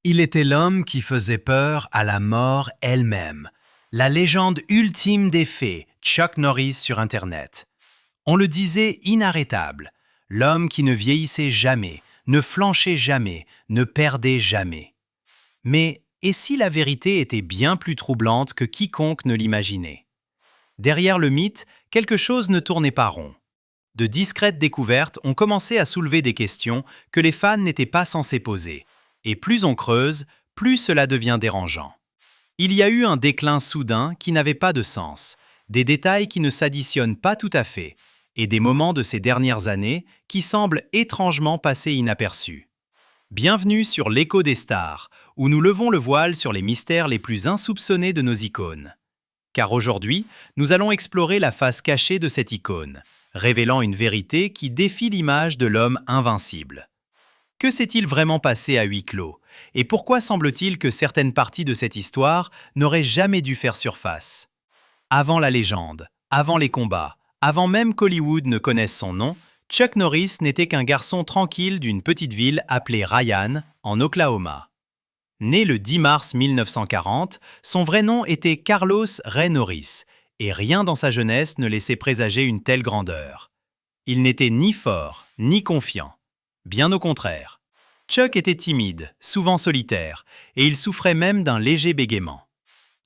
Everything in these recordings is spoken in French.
Il était l'homme qui faisait peur à la mort elle-même. La légende ultime des fées, Chuck Norris sur Internet. On le disait inarrêtable. L'homme qui ne vieillissait jamais, ne flanchait jamais, ne perdait jamais. Mais et si la vérité était bien plus troublante que quiconque ne l'imaginait? Derrière le mythe, quelque chose ne tournait pas rond. De discrètes découvertes ont commencé à soulever des questions que les fans n'étaient pas censés poser. Et plus on creuse, plus cela devient dérangeant. Il y a eu un déclin soudain qui n'avait pas de sens, des détails qui ne s'additionnent pas tout à fait, et des moments de ces dernières années qui semblent étrangement passer inaperçus. Bienvenue sur l'Écho des stars, où nous levons le voile sur les mystères les plus insoupçonnés de nos icônes. Car aujourd'hui, nous allons explorer la face cachée de cette icône, révélant une vérité qui défie l'image de l'homme invincible. Que s'est-il vraiment passé à huis clos? Et pourquoi semble-t-il que certaines parties de cette histoire n'auraient jamais dû faire surface? Avant la légende, avant les combats, avant même qu'Hollywood ne connaisse son nom, Chuck Norris n'était qu'un garçon tranquille d'une petite ville appelée Ryan, en Oklahoma. Né le 10 mars 1940, son vrai nom était Carlos Ray Norris, et rien dans sa jeunesse ne laissait présager une telle grandeur. Il n'était ni fort, ni confiant. Bien au contraire. Chuck était timide, souvent solitaire, et il souffrait même d'un léger bégaiement.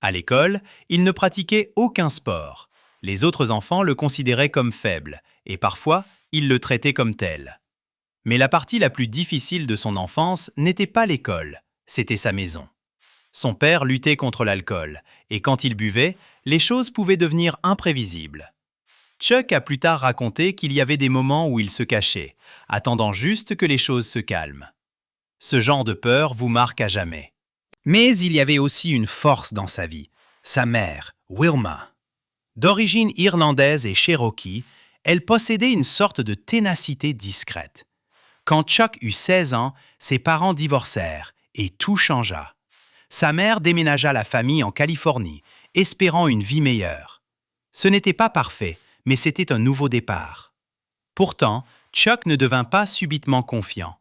À l'école, il ne pratiquait aucun sport. Les autres enfants le considéraient comme faible, et parfois, ils le traitaient comme tel. Mais la partie la plus difficile de son enfance n'était pas l'école, c'était sa maison. Son père luttait contre l'alcool, et quand il buvait, les choses pouvaient devenir imprévisibles. Chuck a plus tard raconté qu'il y avait des moments où il se cachait, attendant juste que les choses se calment. Ce genre de peur vous marque à jamais. Mais il y avait aussi une force dans sa vie, sa mère, Wilma. D'origine irlandaise et cherokee, elle possédait une sorte de ténacité discrète. Quand Chuck eut 16 ans, ses parents divorcèrent et tout changea. Sa mère déménagea la famille en Californie, espérant une vie meilleure. Ce n'était pas parfait, mais c'était un nouveau départ. Pourtant, Chuck ne devint pas subitement confiant.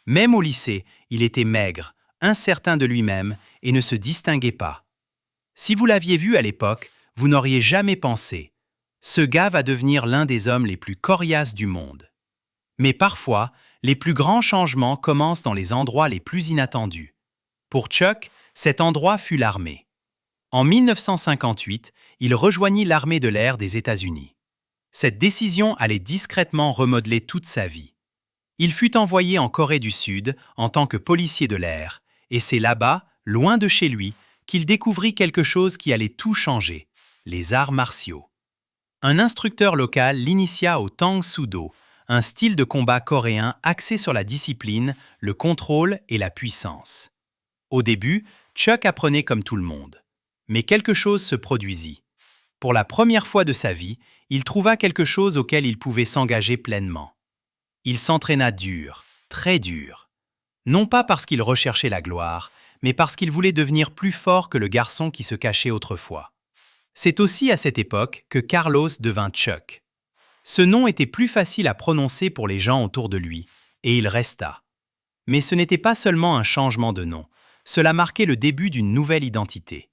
Même au lycée, il était maigre, incertain de lui-même et ne se distinguait pas. Si vous l'aviez vu à l'époque, vous n'auriez jamais pensé. Ce gars va devenir l'un des hommes les plus coriaces du monde. Mais parfois, les plus grands changements commencent dans les endroits les plus inattendus. Pour Chuck, cet endroit fut l'armée. En 1958, il rejoignit l'armée de l'air des États-Unis. Cette décision allait discrètement remodeler toute sa vie. Il fut envoyé en Corée du Sud en tant que policier de l'air, et c'est là-bas, loin de chez lui, qu'il découvrit quelque chose qui allait tout changer, les arts martiaux. Un instructeur local l'initia au Tang Soo Do, un style de combat coréen axé sur la discipline, le contrôle et la puissance. Au début, Chuck apprenait comme tout le monde. Mais quelque chose se produisit. Pour la première fois de sa vie, il trouva quelque chose auquel il pouvait s'engager pleinement. Il s'entraîna dur, très dur. Non pas parce qu'il recherchait la gloire, mais parce qu'il voulait devenir plus fort que le garçon qui se cachait autrefois. C'est aussi à cette époque que Carlos devint Chuck. Ce nom était plus facile à prononcer pour les gens autour de lui, et il resta. Mais ce n'était pas seulement un changement de nom, cela marquait le début d'une nouvelle identité.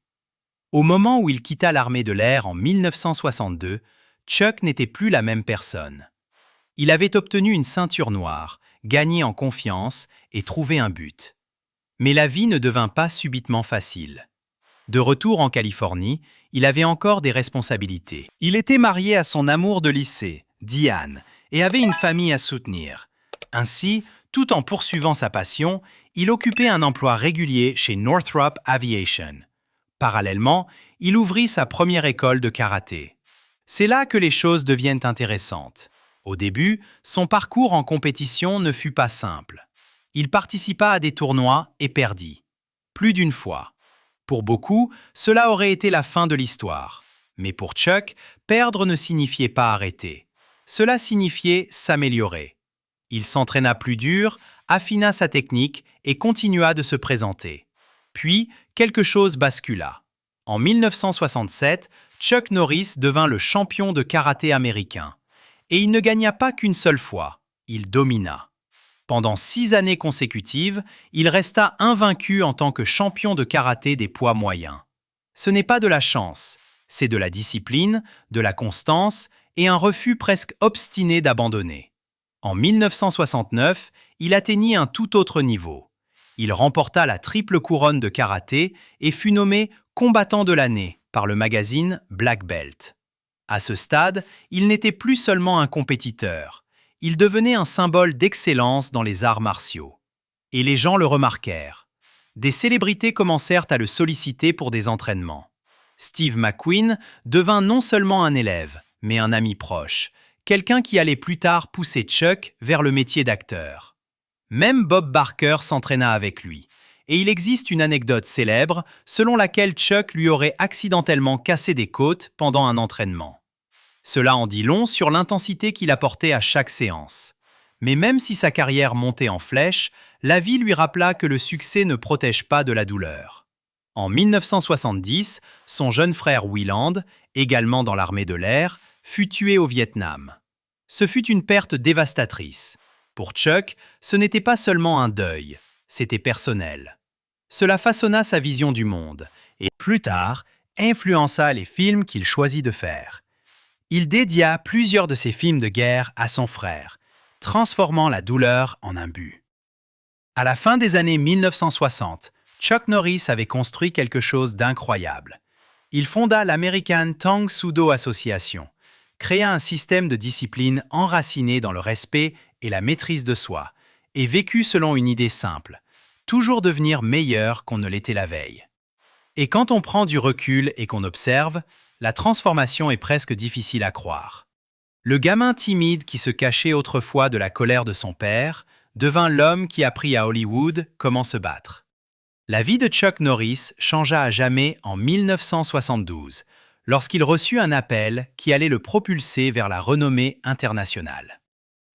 Au moment où il quitta l'armée de l'air en 1962, Chuck n'était plus la même personne. Il avait obtenu une ceinture noire, gagné en confiance et trouvé un but. Mais la vie ne devint pas subitement facile. De retour en Californie, il avait encore des responsabilités. Il était marié à son amour de lycée, Diane, et avait une famille à soutenir. Ainsi, tout en poursuivant sa passion, il occupait un emploi régulier chez Northrop Aviation. Parallèlement, il ouvrit sa première école de karaté. C'est là que les choses deviennent intéressantes. Au début, son parcours en compétition ne fut pas simple. Il participa à des tournois et perdit. Plus d'une fois. Pour beaucoup, cela aurait été la fin de l'histoire. Mais pour Chuck, perdre ne signifiait pas arrêter. Cela signifiait s'améliorer. Il s'entraîna plus dur, affina sa technique et continua de se présenter. Puis, quelque chose bascula. En 1967, Chuck Norris devint le champion de karaté américain. Et il ne gagna pas qu'une seule fois, il domina. Pendant 6 années consécutives, il resta invaincu en tant que champion de karaté des poids moyens. Ce n'est pas de la chance, c'est de la discipline, de la constance et un refus presque obstiné d'abandonner. En 1969, il atteignit un tout autre niveau. Il remporta la triple couronne de karaté et fut nommé combattant de l'année par le magazine Black Belt. À ce stade, il n'était plus seulement un compétiteur. Il devenait un symbole d'excellence dans les arts martiaux. Et les gens le remarquèrent. Des célébrités commencèrent à le solliciter pour des entraînements. Steve McQueen devint non seulement un élève, mais un ami proche, quelqu'un qui allait plus tard pousser Chuck vers le métier d'acteur. Même Bob Barker s'entraîna avec lui, et il existe une anecdote célèbre selon laquelle Chuck lui aurait accidentellement cassé des côtes pendant un entraînement. Cela en dit long sur l'intensité qu'il apportait à chaque séance. Mais même si sa carrière montait en flèche, la vie lui rappela que le succès ne protège pas de la douleur. En 1970, son jeune frère Willand, également dans l'armée de l'air, fut tué au Vietnam. Ce fut une perte dévastatrice. Pour Chuck, ce n'était pas seulement un deuil, c'était personnel. Cela façonna sa vision du monde et, plus tard, influença les films qu'il choisit de faire. Il dédia plusieurs de ses films de guerre à son frère, transformant la douleur en un but. À la fin des années 1960, Chuck Norris avait construit quelque chose d'incroyable. Il fonda l'American Tang Soo Do Association, créa un système de discipline enraciné dans le respect et la maîtrise de soi, et vécut selon une idée simple, toujours devenir meilleur qu'on ne l'était la veille. Et quand on prend du recul et qu'on observe, la transformation est presque difficile à croire. Le gamin timide qui se cachait autrefois de la colère de son père devint l'homme qui apprit à Hollywood comment se battre. La vie de Chuck Norris changea à jamais en 1972, lorsqu'il reçut un appel qui allait le propulser vers la renommée internationale.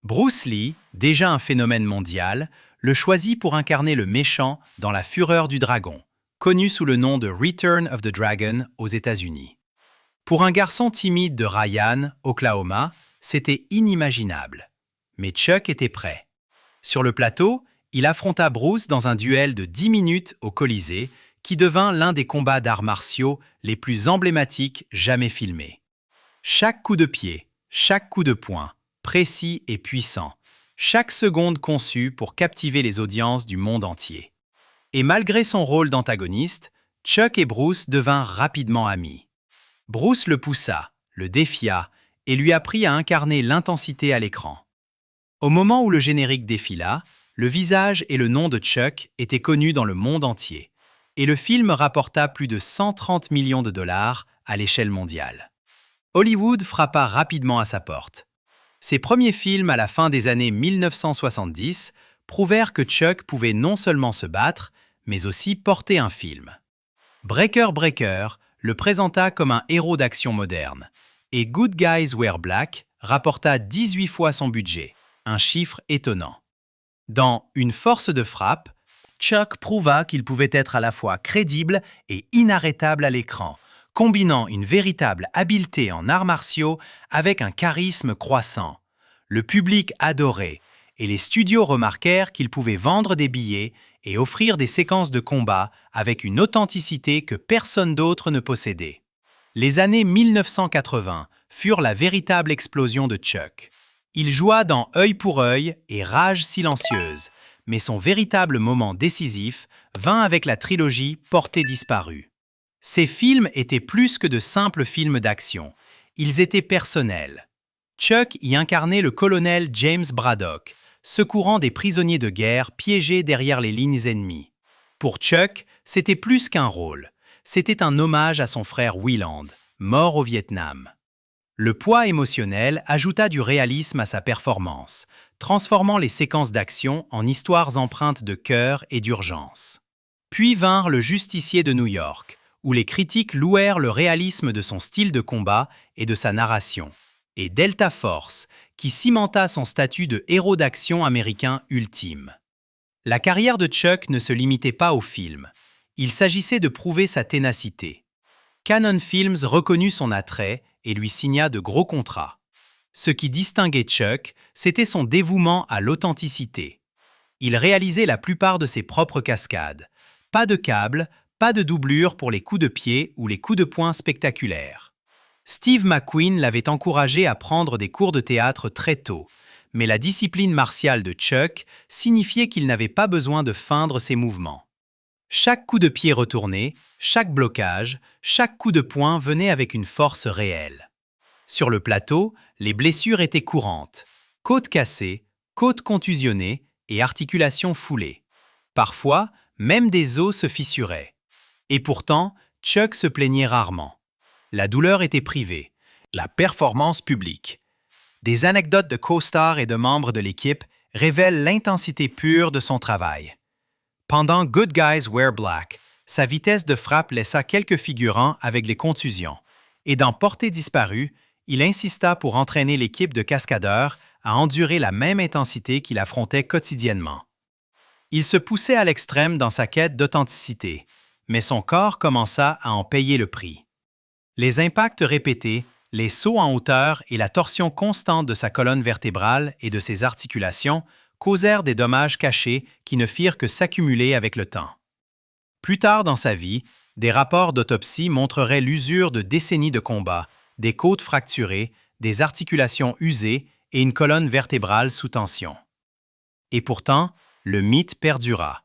Bruce Lee, déjà un phénomène mondial, le choisit pour incarner le méchant dans La Fureur du Dragon, connu sous le nom de Return of the Dragon aux États-Unis. Pour un garçon timide de Ryan, Oklahoma, c'était inimaginable. Mais Chuck était prêt. Sur le plateau, il affronta Bruce dans un duel de 10 minutes au Colisée, qui devint l'un des combats d'arts martiaux les plus emblématiques jamais filmés. Chaque coup de pied, chaque coup de poing, précis et puissant, chaque seconde conçue pour captiver les audiences du monde entier. Et malgré son rôle d'antagoniste, Chuck et Bruce devinrent rapidement amis. Bruce le poussa, le défia et lui apprit à incarner l'intensité à l'écran. Au moment où le générique défila, le visage et le nom de Chuck étaient connus dans le monde entier, et le film rapporta plus de 130 millions de dollars à l'échelle mondiale. Hollywood frappa rapidement à sa porte. Ses premiers films à la fin des années 1970 prouvèrent que Chuck pouvait non seulement se battre, mais aussi porter un film. Breaker Breaker le présenta comme un héros d'action moderne, et Good Guys Wear Black rapporta 18 fois son budget, un chiffre étonnant. Dans Une force de frappe, Chuck prouva qu'il pouvait être à la fois crédible et inarrêtable à l'écran, combinant une véritable habileté en arts martiaux avec un charisme croissant. Le public adorait, et les studios remarquèrent qu'il pouvait vendre des billets et offrir des séquences de combat avec une authenticité que personne d'autre ne possédait. Les années 1980 furent la véritable explosion de Chuck. Il joua dans Œil pour œil et Rage silencieuse, mais son véritable moment décisif vint avec la trilogie Portée disparue. Ces films étaient plus que de simples films d'action, ils étaient personnels. Chuck y incarnait le colonel James Braddock, secourant des prisonniers de guerre piégés derrière les lignes ennemies. Pour Chuck, c'était plus qu'un rôle, c'était un hommage à son frère Willand, mort au Vietnam. Le poids émotionnel ajouta du réalisme à sa performance, transformant les séquences d'action en histoires empreintes de cœur et d'urgence. Puis vinrent Le Justicier de New York, où les critiques louèrent le réalisme de son style de combat et de sa narration, et Delta Force, qui cimenta son statut de héros d'action américain ultime. La carrière de Chuck ne se limitait pas au film. Il s'agissait de prouver sa ténacité. Cannon Films reconnut son attrait et lui signa de gros contrats. Ce qui distinguait Chuck, c'était son dévouement à l'authenticité. Il réalisait la plupart de ses propres cascades. Pas de câbles, pas de doublure pour les coups de pied ou les coups de poing spectaculaires. Steve McQueen l'avait encouragé à prendre des cours de théâtre très tôt, mais la discipline martiale de Chuck signifiait qu'il n'avait pas besoin de feindre ses mouvements. Chaque coup de pied retourné, chaque blocage, chaque coup de poing venait avec une force réelle. Sur le plateau, les blessures étaient courantes. Côte cassée, côte contusionnée et articulations foulées. Parfois, même des os se fissuraient. Et pourtant, Chuck se plaignait rarement. La douleur était privée, la performance publique. Des anecdotes de co-stars et de membres de l'équipe révèlent l'intensité pure de son travail. Pendant Good Guys Wear Black, sa vitesse de frappe laissa quelques figurants avec les contusions. Et dans Portée disparue, il insista pour entraîner l'équipe de cascadeurs à endurer la même intensité qu'il affrontait quotidiennement. Il se poussait à l'extrême dans sa quête d'authenticité, mais son corps commença à en payer le prix. Les impacts répétés, les sauts en hauteur et la torsion constante de sa colonne vertébrale et de ses articulations causèrent des dommages cachés qui ne firent que s'accumuler avec le temps. Plus tard dans sa vie, des rapports d'autopsie montreraient l'usure de décennies de combats, des côtes fracturées, des articulations usées et une colonne vertébrale sous tension. Et pourtant, le mythe perdura.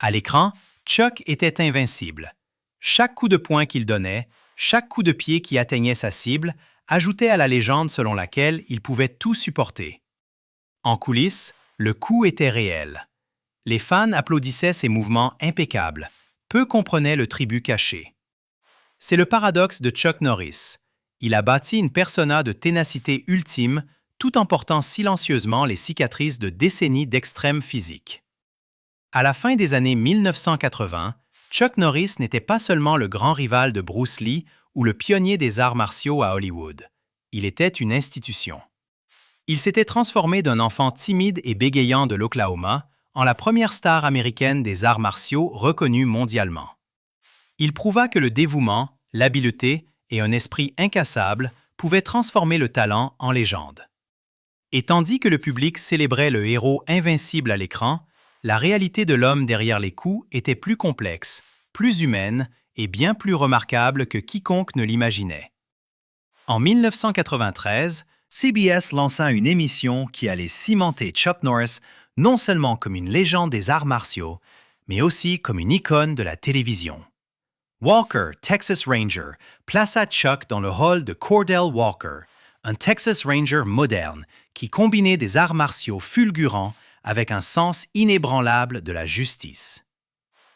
À l'écran, Chuck était invincible. Chaque coup de poing qu'il donnait, chaque coup de pied qui atteignait sa cible, ajoutait à la légende selon laquelle il pouvait tout supporter. En coulisses, le coup était réel. Les fans applaudissaient ses mouvements impeccables, peu comprenaient le tribut caché. C'est le paradoxe de Chuck Norris. Il a bâti une persona de ténacité ultime tout en portant silencieusement les cicatrices de décennies d'extrême physique. À la fin des années 1980, Chuck Norris n'était pas seulement le grand rival de Bruce Lee ou le pionnier des arts martiaux à Hollywood. Il était une institution. Il s'était transformé d'un enfant timide et bégayant de l'Oklahoma en la première star américaine des arts martiaux reconnue mondialement. Il prouva que le dévouement, l'habileté et un esprit incassable pouvaient transformer le talent en légende. Et tandis que le public célébrait le héros invincible à l'écran, la réalité de l'homme derrière les coups était plus complexe, plus humaine et bien plus remarquable que quiconque ne l'imaginait. En 1993, CBS lança une émission qui allait cimenter Chuck Norris non seulement comme une légende des arts martiaux, mais aussi comme une icône de la télévision. Walker, Texas Ranger, plaça Chuck dans le rôle de Cordell Walker, un Texas Ranger moderne qui combinait des arts martiaux fulgurants avec un sens inébranlable de la justice.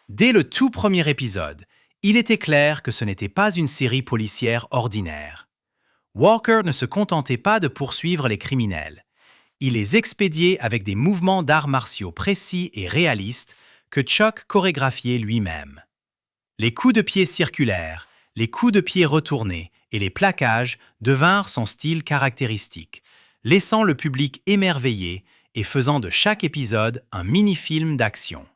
Dès le tout premier épisode, il était clair que ce n'était pas une série policière ordinaire. Walker ne se contentait pas de poursuivre les criminels. Il les expédiait avec des mouvements d'arts martiaux précis et réalistes que Chuck chorégraphiait lui-même. Les coups de pied circulaires, les coups de pied retournés et les plaquages devinrent son style caractéristique, laissant le public émerveillé et faisant de chaque épisode un mini-film d'action.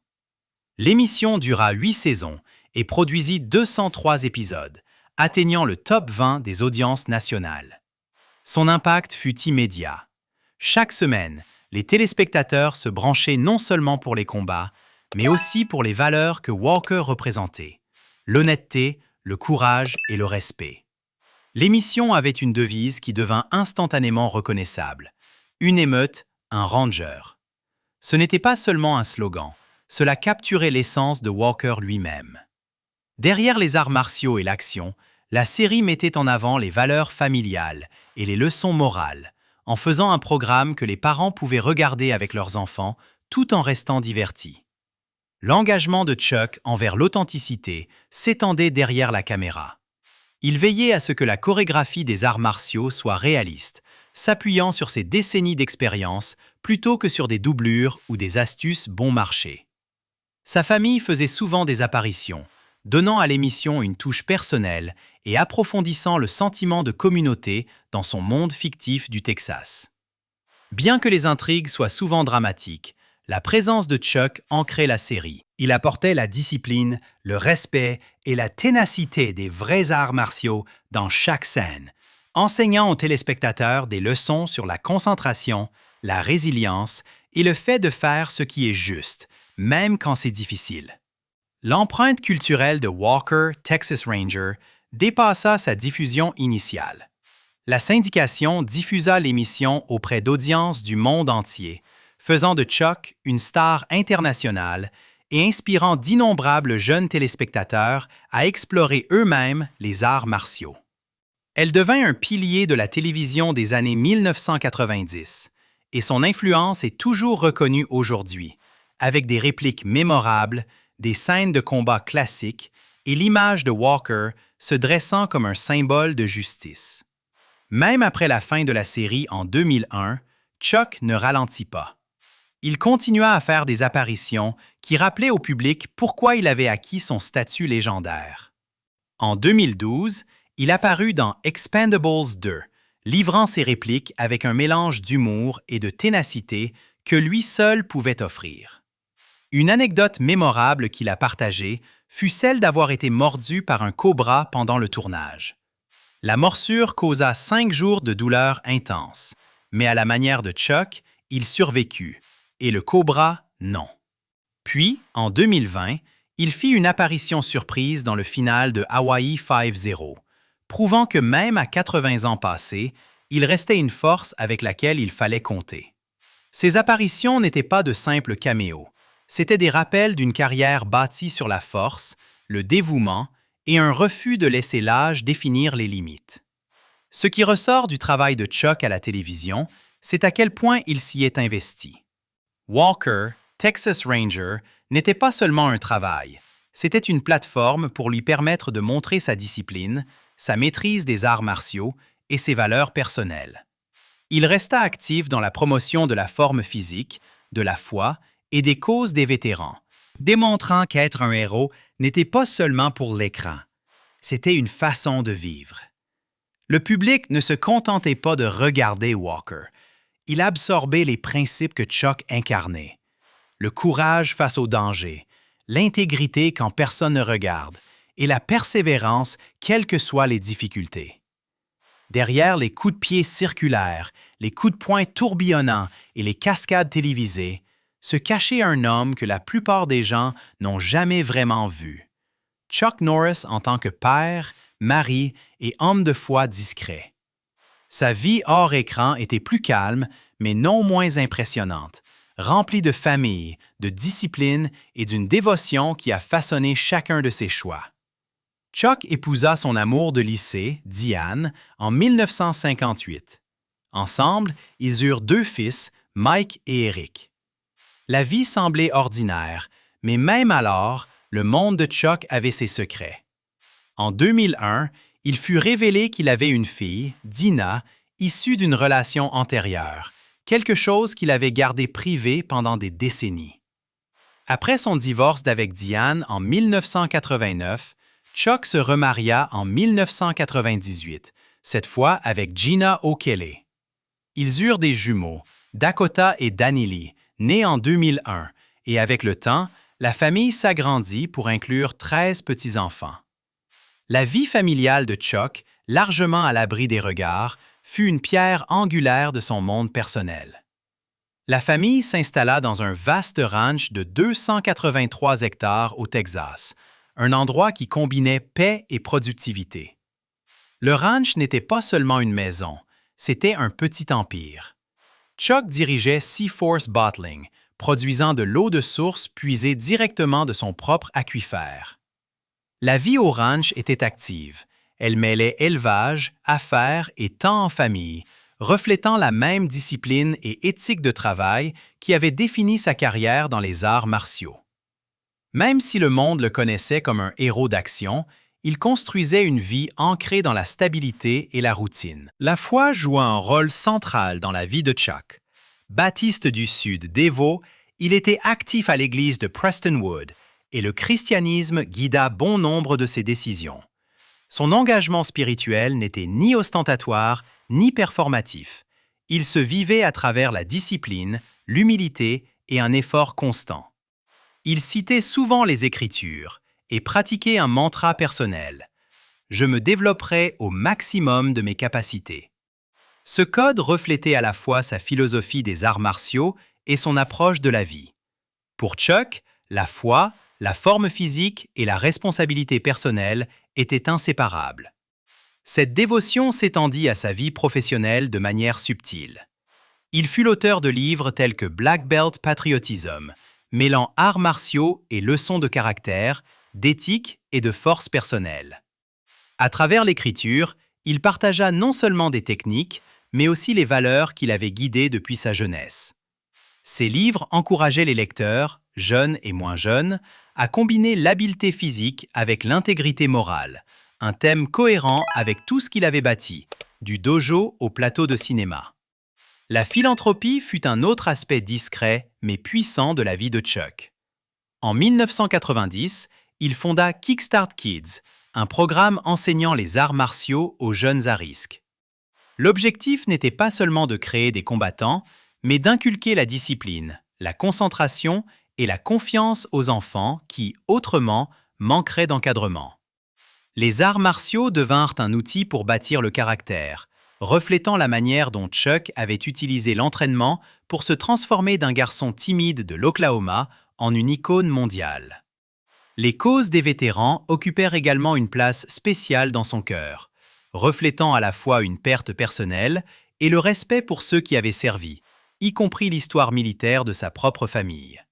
L'émission dura 8 saisons et produisit 203 épisodes, atteignant le top 20 des audiences nationales. Son impact fut immédiat. Chaque semaine, les téléspectateurs se branchaient non seulement pour les combats, mais aussi pour les valeurs que Walker représentait: l'honnêteté, le courage et le respect. L'émission avait une devise qui devint instantanément reconnaissable: une émeute, un ranger. Ce n'était pas seulement un slogan, cela capturait l'essence de Walker lui-même. Derrière les arts martiaux et l'action, la série mettait en avant les valeurs familiales et les leçons morales, en faisant un programme que les parents pouvaient regarder avec leurs enfants tout en restant divertis. L'engagement de Chuck envers l'authenticité s'étendait derrière la caméra. Il veillait à ce que la chorégraphie des arts martiaux soit réaliste, s'appuyant sur ses décennies d'expérience plutôt que sur des doublures ou des astuces bon marché. Sa famille faisait souvent des apparitions, donnant à l'émission une touche personnelle et approfondissant le sentiment de communauté dans son monde fictif du Texas. Bien que les intrigues soient souvent dramatiques, la présence de Chuck ancrait la série. Il apportait la discipline, le respect et la ténacité des vrais arts martiaux dans chaque scène, enseignant aux téléspectateurs des leçons sur la concentration, la résilience et le fait de faire ce qui est juste, même quand c'est difficile. L'empreinte culturelle de Walker, Texas Ranger, dépassa sa diffusion initiale. La syndication diffusa l'émission auprès d'audiences du monde entier, faisant de Chuck une star internationale et inspirant d'innombrables jeunes téléspectateurs à explorer eux-mêmes les arts martiaux. Elle devint un pilier de la télévision des années 1990, et son influence est toujours reconnue aujourd'hui, avec des répliques mémorables, des scènes de combat classiques et l'image de Walker se dressant comme un symbole de justice. Même après la fin de la série en 2001, Chuck ne ralentit pas. Il continua à faire des apparitions qui rappelaient au public pourquoi il avait acquis son statut légendaire. En 2012, il apparut dans Expendables 2, livrant ses répliques avec un mélange d'humour et de ténacité que lui seul pouvait offrir. Une anecdote mémorable qu'il a partagée fut celle d'avoir été mordu par un cobra pendant le tournage. La morsure causa 5 jours de douleur intense, mais à la manière de Chuck, il survécut, et le cobra, non. Puis, en 2020, il fit une apparition surprise dans le final de Hawaii 5-0, prouvant que même à 80 ans passés, il restait une force avec laquelle il fallait compter. Ces apparitions n'étaient pas de simples caméos, c'étaient des rappels d'une carrière bâtie sur la force, le dévouement et un refus de laisser l'âge définir les limites. Ce qui ressort du travail de Chuck à la télévision, c'est à quel point il s'y est investi. Walker, Texas Ranger, n'était pas seulement un travail, c'était une plateforme pour lui permettre de montrer sa discipline, sa maîtrise des arts martiaux et ses valeurs personnelles. Il resta actif dans la promotion de la forme physique, de la foi et des causes des vétérans, démontrant qu'être un héros n'était pas seulement pour l'écran, c'était une façon de vivre. Le public ne se contentait pas de regarder Walker, il absorbait les principes que Chuck incarnait. Le courage face au danger, l'intégrité quand personne ne regarde et la persévérance quelles que soient les difficultés. Derrière les coups de pied circulaires, les coups de poing tourbillonnants et les cascades télévisées, se cachait un homme que la plupart des gens n'ont jamais vraiment vu. Chuck Norris en tant que père, mari et homme de foi discret. Sa vie hors écran était plus calme, mais non moins impressionnante, remplie de famille, de discipline et d'une dévotion qui a façonné chacun de ses choix. Chuck épousa son amour de lycée, Diane, en 1958. Ensemble, ils eurent 2 fils, Mike et Eric. La vie semblait ordinaire, mais même alors, le monde de Chuck avait ses secrets. En 2001, il fut révélé qu'il avait une fille, Dina, issue d'une relation antérieure, quelque chose qu'il avait gardé privé pendant des décennies. Après son divorce d'avec Diane en 1989, Chuck se remaria en 1998, cette fois avec Gina O'Kelly. Ils eurent des jumeaux, Dakota et Danily, nés en 2001, et avec le temps, la famille s'agrandit pour inclure 13 petits-enfants. La vie familiale de Chuck, largement à l'abri des regards, fut une pierre angulaire de son monde personnel. La famille s'installa dans un vaste ranch de 283 hectares au Texas, un endroit qui combinait paix et productivité. Le ranch n'était pas seulement une maison, c'était un petit empire. Chuck dirigeait Seaforth Bottling, produisant de l'eau de source puisée directement de son propre aquifère. La vie au ranch était active. Elle mêlait élevage, affaires et temps en famille, reflétant la même discipline et éthique de travail qui avait défini sa carrière dans les arts martiaux. Même si le monde le connaissait comme un héros d'action, il construisait une vie ancrée dans la stabilité et la routine. La foi joua un rôle central dans la vie de Chuck. Baptiste du Sud dévot, il était actif à l'église de Prestonwood et le christianisme guida bon nombre de ses décisions. Son engagement spirituel n'était ni ostentatoire ni performatif. Il se vivait à travers la discipline, l'humilité et un effort constant. Il citait souvent les Écritures et pratiquait un mantra personnel. « Je me développerai au maximum de mes capacités ». Ce code reflétait à la fois sa philosophie des arts martiaux et son approche de la vie. Pour Chuck, la foi, la forme physique et la responsabilité personnelle étaient inséparables. Cette dévotion s'étendit à sa vie professionnelle de manière subtile. Il fut l'auteur de livres tels que Black Belt Patriotism, mêlant arts martiaux et leçons de caractère, d'éthique et de force personnelle. À travers l'écriture, il partagea non seulement des techniques, mais aussi les valeurs qu'il avait guidées depuis sa jeunesse. Ses livres encourageaient les lecteurs, jeunes et moins jeunes, à combiner l'habileté physique avec l'intégrité morale, un thème cohérent avec tout ce qu'il avait bâti, du dojo au plateau de cinéma. La philanthropie fut un autre aspect discret mais puissant de la vie de Chuck. En 1990, il fonda Kickstart Kids, un programme enseignant les arts martiaux aux jeunes à risque. L'objectif n'était pas seulement de créer des combattants, mais d'inculquer la discipline, la concentration et la confiance aux enfants qui, autrement, manqueraient d'encadrement. Les arts martiaux devinrent un outil pour bâtir le caractère, reflétant la manière dont Chuck avait utilisé l'entraînement pour se transformer d'un garçon timide de l'Oklahoma en une icône mondiale. Les causes des vétérans occupèrent également une place spéciale dans son cœur, reflétant à la fois une perte personnelle et le respect pour ceux qui avaient servi, y compris l'histoire militaire de sa propre famille.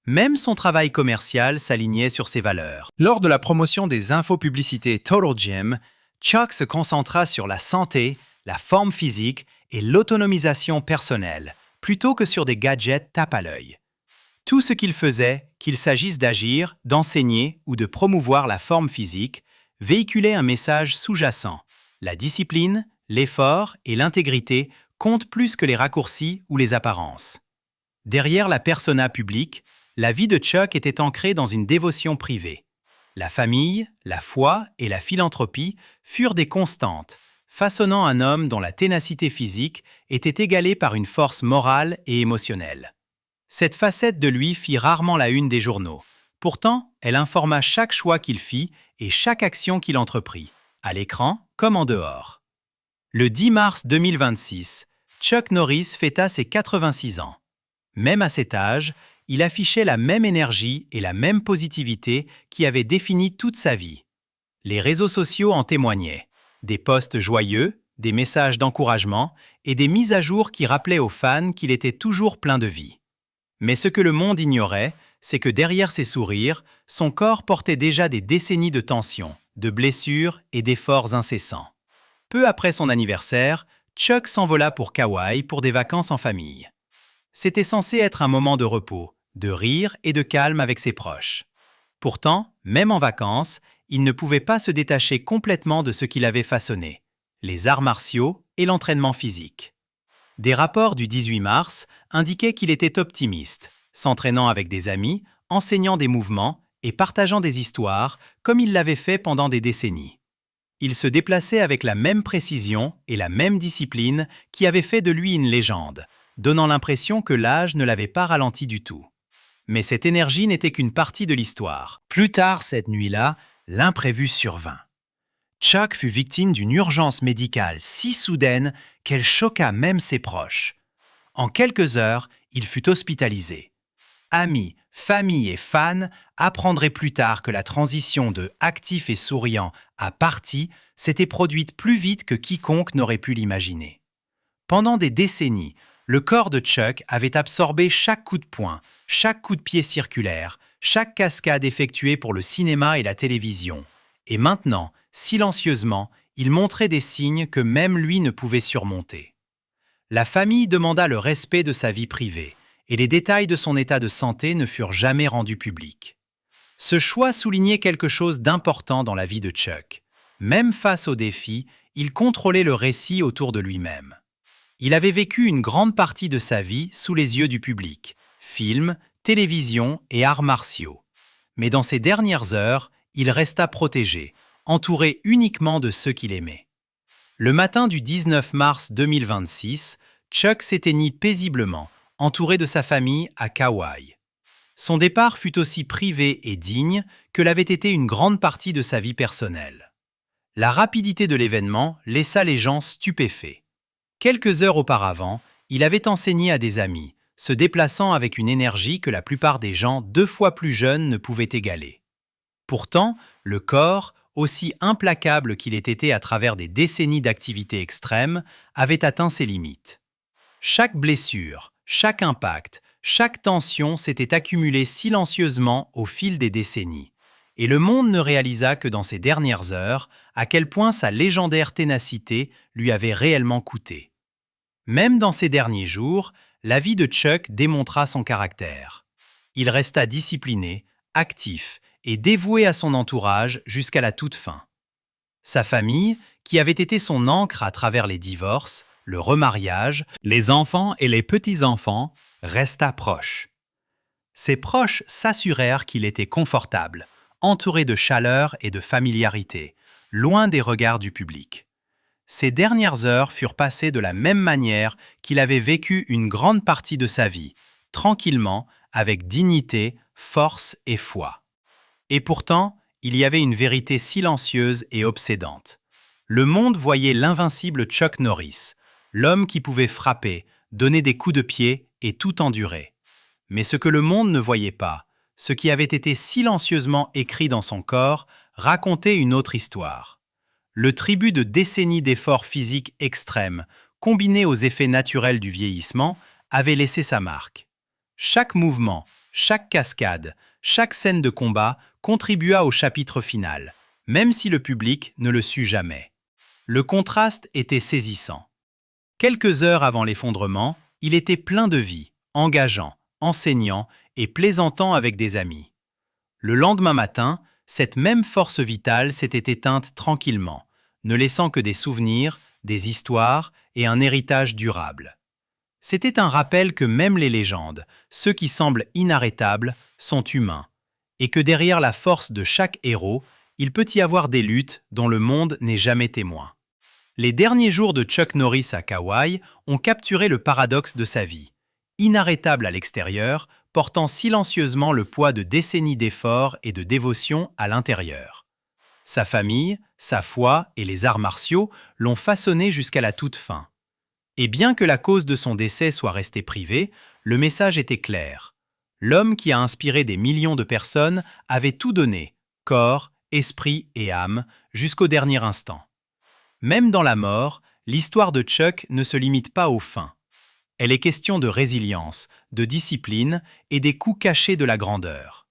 Même son travail commercial s'alignait sur ses valeurs. Lors de la promotion des infopublicités Total Gym, Chuck se concentra sur la santé, la forme physique et l'autonomisation personnelle, plutôt que sur des gadgets tape à l'œil. Tout ce qu'il faisait, qu'il s'agisse d'agir, d'enseigner ou de promouvoir la forme physique, véhiculait un message sous-jacent. La discipline, l'effort et l'intégrité comptent plus que les raccourcis ou les apparences. Derrière la persona publique, la vie de Chuck était ancrée dans une dévotion privée. La famille, la foi et la philanthropie furent des constantes, façonnant un homme dont la ténacité physique était égalée par une force morale et émotionnelle. Cette facette de lui fit rarement la une des journaux. Pourtant, elle informa chaque choix qu'il fit et chaque action qu'il entreprit, à l'écran comme en dehors. Le 10 mars 2026, Chuck Norris fêta ses 86 ans. Même à cet âge, il affichait la même énergie et la même positivité qui avait défini toute sa vie. Les réseaux sociaux en témoignaient. Des posts joyeux, des messages d'encouragement et des mises à jour qui rappelaient aux fans qu'il était toujours plein de vie. Mais ce que le monde ignorait, c'est que derrière ses sourires, son corps portait déjà des décennies de tensions, de blessures et d'efforts incessants. Peu après son anniversaire, Chuck s'envola pour Kauai pour des vacances en famille. C'était censé être un moment de repos, de rire et de calme avec ses proches. Pourtant, même en vacances, il ne pouvait pas se détacher complètement de ce qu'il avait façonné, les arts martiaux et l'entraînement physique. Des rapports du 18 mars indiquaient qu'il était optimiste, s'entraînant avec des amis, enseignant des mouvements et partageant des histoires comme il l'avait fait pendant des décennies. Il se déplaçait avec la même précision et la même discipline qui avait fait de lui une légende, donnant l'impression que l'âge ne l'avait pas ralenti du tout. Mais cette énergie n'était qu'une partie de l'histoire. Plus tard cette nuit-là, l'imprévu survint. Chuck fut victime d'une urgence médicale si soudaine qu'elle choqua même ses proches. En quelques heures, il fut hospitalisé. Amis, famille et fans apprendraient plus tard que la transition de actif et souriant à parti s'était produite plus vite que quiconque n'aurait pu l'imaginer. Pendant des décennies, le corps de Chuck avait absorbé chaque coup de poing, chaque coup de pied circulaire, chaque cascade effectuée pour le cinéma et la télévision. Et maintenant, silencieusement, il montrait des signes que même lui ne pouvait surmonter. La famille demanda le respect de sa vie privée, et les détails de son état de santé ne furent jamais rendus publics. Ce choix soulignait quelque chose d'important dans la vie de Chuck. Même face aux défis, il contrôlait le récit autour de lui-même. Il avait vécu une grande partie de sa vie sous les yeux du public, films, télévision et arts martiaux. Mais dans ses dernières heures, il resta protégé, entouré uniquement de ceux qu'il aimait. Le matin du 19 mars 2026, Chuck s'éteignit paisiblement, entouré de sa famille à Kauai. Son départ fut aussi privé et digne que l'avait été une grande partie de sa vie personnelle. La rapidité de l'événement laissa les gens stupéfaits. Quelques heures auparavant, il avait enseigné à des amis, se déplaçant avec une énergie que la plupart des gens 2 fois plus jeunes ne pouvaient égaler. Pourtant, le corps, aussi implacable qu'il ait été à travers des décennies d'activité extrême, avait atteint ses limites. Chaque blessure, chaque impact, chaque tension s'était accumulée silencieusement au fil des décennies. Et le monde ne réalisa que dans ces dernières heures à quel point sa légendaire ténacité lui avait réellement coûté. Même dans ces derniers jours, la vie de Chuck démontra son caractère. Il resta discipliné, actif et dévoué à son entourage jusqu'à la toute fin. Sa famille, qui avait été son ancre à travers les divorces, le remariage, les enfants et les petits-enfants, resta proche. Ses proches s'assurèrent qu'il était confortable, entouré de chaleur et de familiarité, loin des regards du public. Ces dernières heures furent passées de la même manière qu'il avait vécu une grande partie de sa vie, tranquillement, avec dignité, force et foi. Et pourtant, il y avait une vérité silencieuse et obsédante. Le monde voyait l'invincible Chuck Norris, l'homme qui pouvait frapper, donner des coups de pied et tout endurer. Mais ce que le monde ne voyait pas, ce qui avait été silencieusement écrit dans son corps, racontait une autre histoire. Le tribut de décennies d'efforts physiques extrêmes, combinés aux effets naturels du vieillissement, avait laissé sa marque. Chaque mouvement, chaque cascade, chaque scène de combat contribua au chapitre final, même si le public ne le sut jamais. Le contraste était saisissant. Quelques heures avant l'effondrement, il était plein de vie, engageant, enseignant et plaisantant avec des amis. Le lendemain matin, cette même force vitale s'était éteinte tranquillement, ne laissant que des souvenirs, des histoires et un héritage durable. C'était un rappel que même les légendes, ceux qui semblent inarrêtables, sont humains, et que derrière la force de chaque héros, il peut y avoir des luttes dont le monde n'est jamais témoin. Les derniers jours de Chuck Norris à Kauai ont capturé le paradoxe de sa vie. Inarrêtable à l'extérieur, portant silencieusement le poids de décennies d'efforts et de dévotion à l'intérieur. Sa famille, sa foi et les arts martiaux l'ont façonné jusqu'à la toute fin. Et bien que la cause de son décès soit restée privée, le message était clair. L'homme qui a inspiré des millions de personnes avait tout donné, corps, esprit et âme, jusqu'au dernier instant. Même dans la mort, l'histoire de Chuck ne se limite pas aux fins. Elle est question de résilience, de discipline et des coups cachés de la grandeur.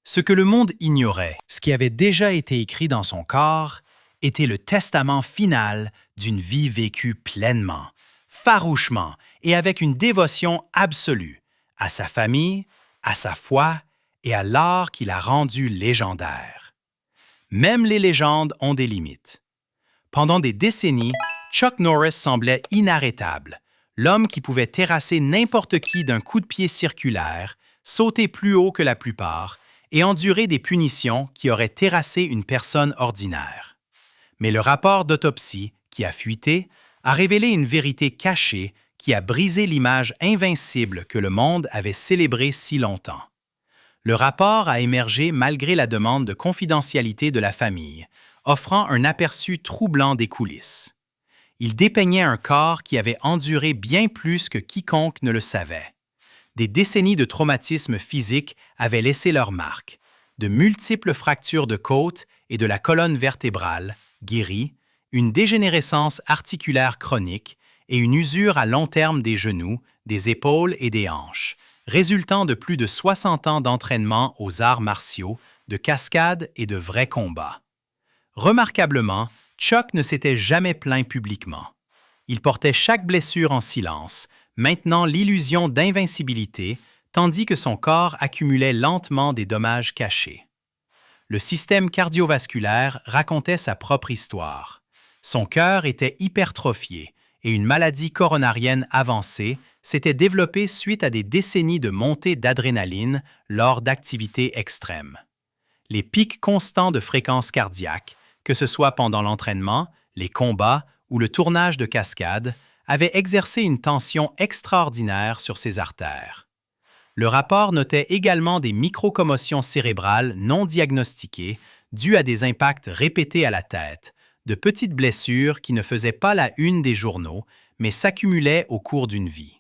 Ce que le monde ignorait, ce qui avait déjà été écrit dans son corps, était le testament final d'une vie vécue pleinement, farouchement et avec une dévotion absolue à sa famille, à sa foi et à l'art qui l'a rendu légendaire. Même les légendes ont des limites. Pendant des décennies, Chuck Norris semblait inarrêtable, l'homme qui pouvait terrasser n'importe qui d'un coup de pied circulaire, sauter plus haut que la plupart et endurer des punitions qui auraient terrassé une personne ordinaire. Mais le rapport d'autopsie, qui a fuité, a révélé une vérité cachée qui a brisé l'image invincible que le monde avait célébrée si longtemps. Le rapport a émergé malgré la demande de confidentialité de la famille, offrant un aperçu troublant des coulisses. Il dépeignait un corps qui avait enduré bien plus que quiconque ne le savait. Des décennies de traumatismes physiques avaient laissé leur marque. De multiples fractures de côte et de la colonne vertébrale, guéries, une dégénérescence articulaire chronique et une usure à long terme des genoux, des épaules et des hanches, résultant de plus de 60 ans d'entraînement aux arts martiaux, de cascades et de vrais combats. Remarquablement, Chuck ne s'était jamais plaint publiquement. Il portait chaque blessure en silence, maintenant l'illusion d'invincibilité, tandis que son corps accumulait lentement des dommages cachés. Le système cardiovasculaire racontait sa propre histoire. Son cœur était hypertrophié et une maladie coronarienne avancée s'était développée suite à des décennies de montée d'adrénaline lors d'activités extrêmes. Les pics constants de fréquence cardiaque, que ce soit pendant l'entraînement, les combats ou le tournage de cascade, avaient exercé une tension extraordinaire sur ses artères. Le rapport notait également des microcommotions cérébrales non diagnostiquées dues à des impacts répétés à la tête, de petites blessures qui ne faisaient pas la une des journaux, mais s'accumulaient au cours d'une vie.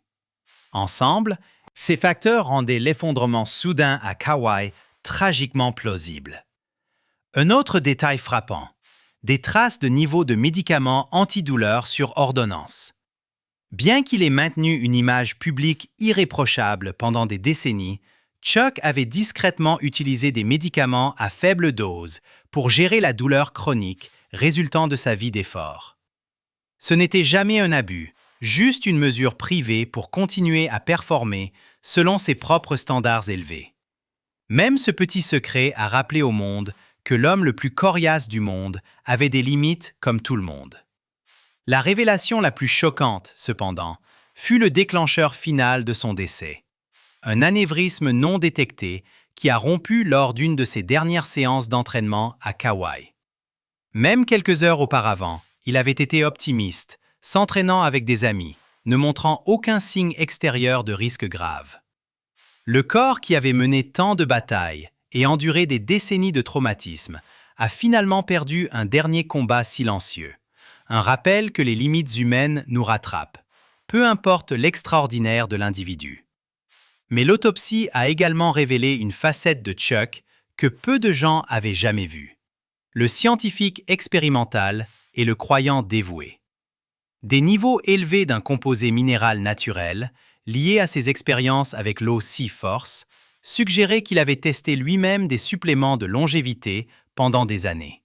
Ensemble, Ces facteurs rendaient l'effondrement soudain à Kauai tragiquement plausible. Un autre détail frappant, des traces de niveau de médicaments antidouleurs sur ordonnance. Bien qu'il ait maintenu une image publique irréprochable pendant des décennies, Chuck avait discrètement utilisé des médicaments à faible dose pour gérer la douleur chronique résultant de sa vie d'effort. Ce n'était jamais un abus, juste une mesure privée pour continuer à performer selon ses propres standards élevés. Même ce petit secret a rappelé au monde que l'homme le plus coriace du monde avait des limites comme tout le monde. La révélation la plus choquante, cependant, fut le déclencheur final de son décès. Un anévrisme non détecté qui a rompu lors d'une de ses dernières séances d'entraînement à Kauai. Même quelques heures auparavant, il avait été optimiste, s'entraînant avec des amis, ne montrant aucun signe extérieur de risque grave. Le corps qui avait mené tant de batailles et enduré des décennies de traumatisme a finalement perdu un dernier combat silencieux. Un rappel que les limites humaines nous rattrapent, peu importe l'extraordinaire de l'individu. Mais l'autopsie a également révélé une facette de Chuck que peu de gens avaient jamais vue. Le scientifique expérimental et le croyant dévoué. Des niveaux élevés d'un composé minéral naturel, liés à ses expériences avec l'eau Sea-Force, suggéraient qu'il avait testé lui-même des suppléments de longévité pendant des années.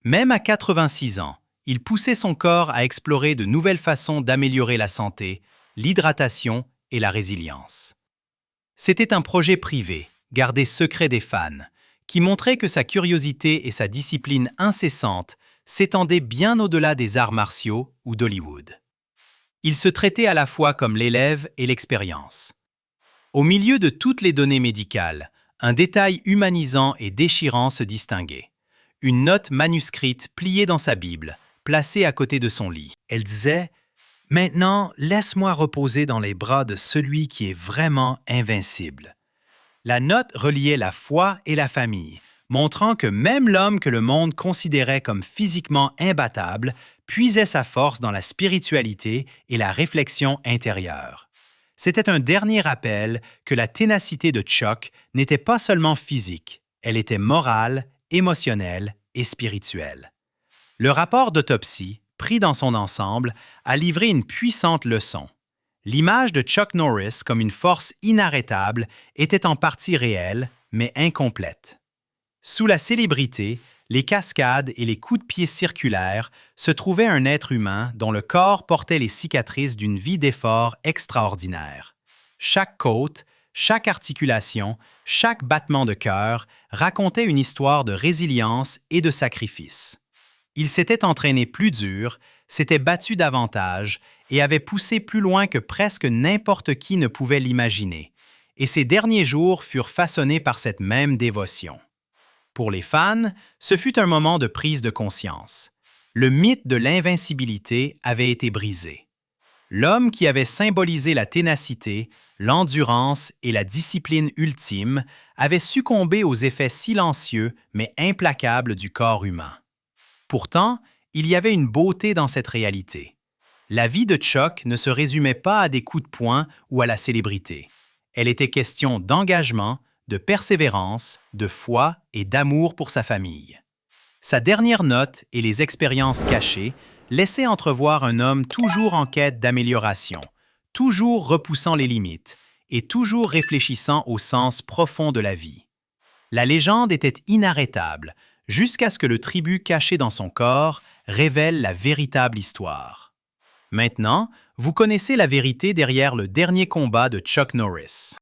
Même à 86 ans, il poussait son corps à explorer de nouvelles façons d'améliorer la santé, l'hydratation et la résilience. C'était un projet privé, gardé secret des fans, qui montrait que sa curiosité et sa discipline incessante s'étendaient bien au-delà des arts martiaux ou d'Hollywood. Il se traitait à la fois comme l'élève et l'expérience. Au milieu de toutes les données médicales, un détail humanisant et déchirant se distinguait. Une note manuscrite pliée dans sa Bible, placée à côté de son lit. Elle disait « Maintenant, laisse-moi reposer dans les bras de celui qui est vraiment invincible. » La note reliait la foi et la famille, montrant que même l'homme que le monde considérait comme physiquement imbattable puisait sa force dans la spiritualité et la réflexion intérieure. C'était un dernier rappel que la ténacité de Chuck n'était pas seulement physique, elle était morale, émotionnelle et spirituelle. Le rapport d'autopsie, pris dans son ensemble, a livré une puissante leçon. L'image de Chuck Norris comme une force inarrêtable était en partie réelle, mais incomplète. Sous la célébrité, les cascades et les coups de pied circulaires se trouvait un être humain dont le corps portait les cicatrices d'une vie d'effort extraordinaire. Chaque côte, chaque articulation, chaque battement de cœur racontait une histoire de résilience et de sacrifice. Il s'était entraîné plus dur, s'était battu davantage et avait poussé plus loin que presque n'importe qui ne pouvait l'imaginer, et ses derniers jours furent façonnés par cette même dévotion. Pour les fans, ce fut un moment de prise de conscience. Le mythe de l'invincibilité avait été brisé. L'homme qui avait symbolisé la ténacité, l'endurance et la discipline ultime avait succombé aux effets silencieux mais implacables du corps humain. Pourtant, il y avait une beauté dans cette réalité. La vie de Chuck ne se résumait pas à des coups de poing ou à la célébrité. Elle était question d'engagement, de persévérance, de foi et d'amour pour sa famille. Sa dernière note et les expériences cachées laissaient entrevoir un homme toujours en quête d'amélioration, toujours repoussant les limites et toujours réfléchissant au sens profond de la vie. La légende était inarrêtable, jusqu'à ce que le tribut caché dans son corps révèle la véritable histoire. Maintenant, vous connaissez la vérité derrière le dernier combat de Chuck Norris.